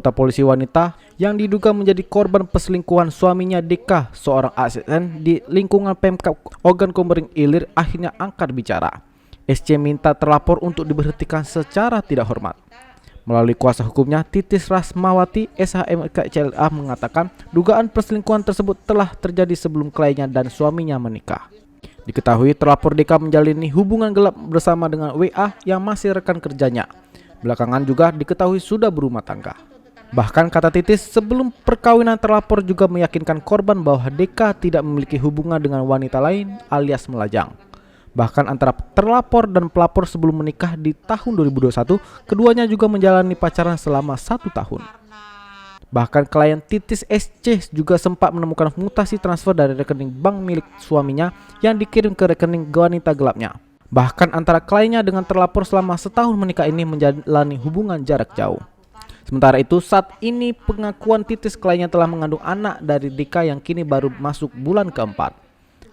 anggota polisi wanita yang diduga menjadi korban perselingkuhan suaminya DK, seorang ASN di lingkungan Pemkab Ogan Komering Ilir, akhirnya angkat bicara. SC minta terlapor untuk diberhentikan secara tidak hormat. Melalui kuasa hukumnya, Titis Rasmawati SHMKCLA mengatakan dugaan perselingkuhan tersebut telah terjadi sebelum kliennya dan suaminya menikah. Diketahui terlapor DK menjalani hubungan gelap bersama dengan WA yang masih rekan kerjanya. Belakangan juga diketahui sudah berumah tangga. Bahkan kata Titis, sebelum perkawinan terlapor juga meyakinkan korban bahwa DK tidak memiliki hubungan dengan wanita lain alias melajang. Bahkan antara terlapor dan pelapor sebelum menikah di tahun 2021, keduanya juga menjalani pacaran selama 1 tahun. Bahkan klien Titis SC juga sempat menemukan mutasi transfer dari rekening bank milik suaminya yang dikirim ke rekening wanita gelapnya. Bahkan antara kliennya dengan terlapor selama setahun menikah ini menjalani hubungan jarak jauh. Sementara itu, saat ini pengakuan Titis kliennya telah mengandung anak dari Dika yang kini baru masuk bulan keempat.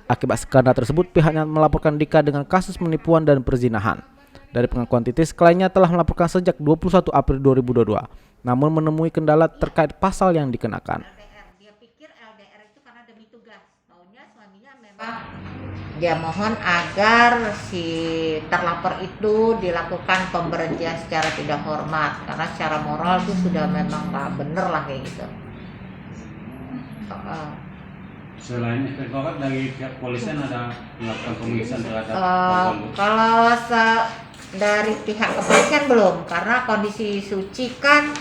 Akibat skandal tersebut, pihaknya melaporkan Dika dengan kasus penipuan dan perzinahan. Dari pengakuan Titis, kliennya telah melaporkan sejak 21 April 2022, namun menemui kendala terkait pasal yang dikenakan. Dia pikir LDR itu karena demi tugas, maunya suaminya memang dia mohon agar si terlapor itu dilakukan pemberhentian secara tidak hormat karena secara moral itu sudah memang nggak bener lah kayak gitu. Selain inspektorat dari pihak polisian ada melakukan pemeriksaan terhadap kalau dari pihak kepolisian belum, karena kondisi Suci kan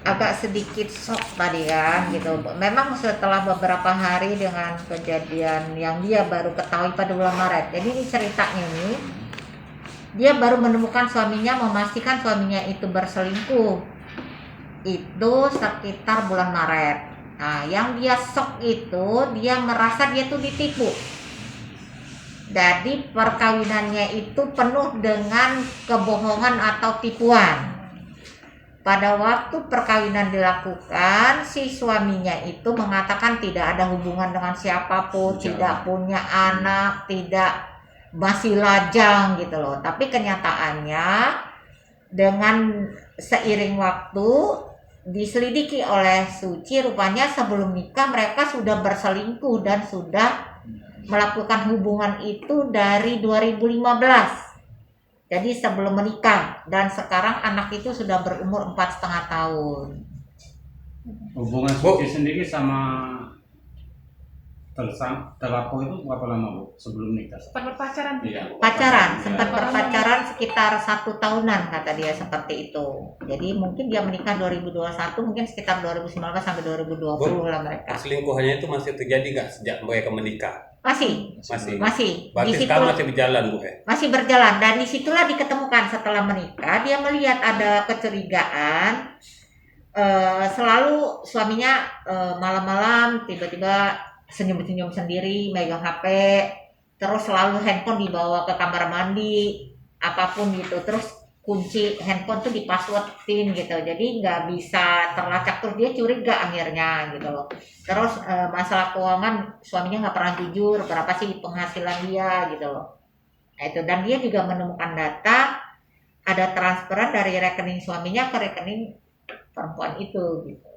agak sedikit shock tadi kan gitu. Memang setelah beberapa hari dengan kejadian yang dia baru ketahui pada bulan Maret. Jadi ini ceritanya nih, dia baru menemukan suaminya, memastikan suaminya itu berselingkuh itu sekitar bulan Maret. Nah, yang dia shock itu dia merasa dia tuh ditipu. Jadi perkawinannya itu penuh dengan kebohongan atau tipuan. Pada waktu perkawinan dilakukan, si suaminya itu mengatakan tidak ada hubungan dengan siapapun, tidak punya anak, masih lajang gitu loh. Tapi kenyataannya dengan seiring waktu diselidiki oleh Suci, rupanya sebelum nikah mereka sudah berselingkuh dan sudah melakukan hubungan itu dari 2015. Jadi sebelum menikah, dan sekarang anak itu sudah berumur 4,5 tahun. Hubungan Suci sendiri sama terlapor itu berapa lama Bu sebelum nikah? Sempat berpacaran Iya. Sempat berpacaran sekitar 1 tahunan kata dia seperti itu. Jadi mungkin dia menikah 2021, mungkin sekitar 2019 sampai 2020 lah mereka. Selingkuhannya itu masih terjadi nggak sejak mereka menikah? Masih. Berarti sekarang masih berjalan Bu? Masih berjalan, dan disitulah diketemukan setelah menikah dia melihat ada kecurigaan. Selalu suaminya malam-malam tiba-tiba senyum-senyum sendiri, megang HP, terus selalu handphone dibawa ke kamar mandi, apapun gitu, terus kunci handphone tuh di-passwordin gitu, jadi nggak bisa terlacak, terus dia curiga akhirnya gitu loh. Terus masalah keuangan suaminya nggak pernah jujur berapa sih penghasilan dia gitu loh. Nah, itu, dan dia juga menemukan data ada transferan dari rekening suaminya ke rekening perempuan itu gitu.